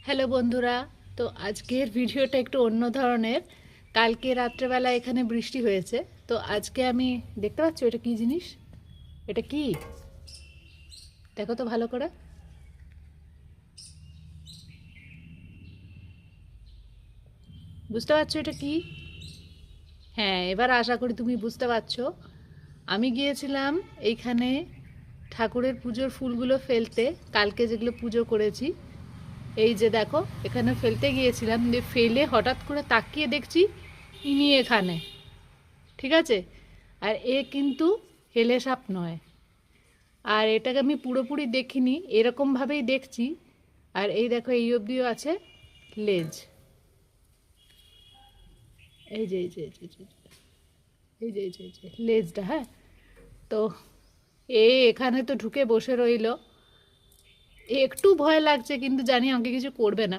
Hello বন্ধুরা। তো আজকের ভিডিওটা একটু অন্য ধরনের। কালকে রাত্রেবেলা এখানে বৃষ্টি হয়েছে। তো আজকে আমি দেখতে পাচ্ছ এটা কি জিনিস, এটা কি দেখো তো ভালো করে। বুঝতে পারছো এটা কি? হ্যাঁ, এবার আশা করি তুমি বুঝতে পারছো। আমি গিয়েছিলাম এইখানে ঠাকুরের পুজোর ফুলগুলো ফেলতে, কালকে যেগুলো পুজো করেছি। এই যে দেখো, এখানে ফেলতে গিয়েছিলাম, দিয়ে ফেলে হঠাৎ করে তাকিয়ে দেখছি ইনি এখানে। ঠিক আছে, আর এ কিন্তু হেলে সাপ নয়। আর এটাকে আমি পুরোপুরি দেখিনি, এরকমভাবেই দেখছি। আর এই দেখো, এই অবধিও আছে লেজ। এই যে এই যে এই যে এই যে এই যে এই যে এই যে লেজটা, হ্যাঁ। তো এখানে তো ঢুকে বসে রইলো। একটু ভয় লাগছে, কিন্তু জানি আমাকে কিছু করবে না।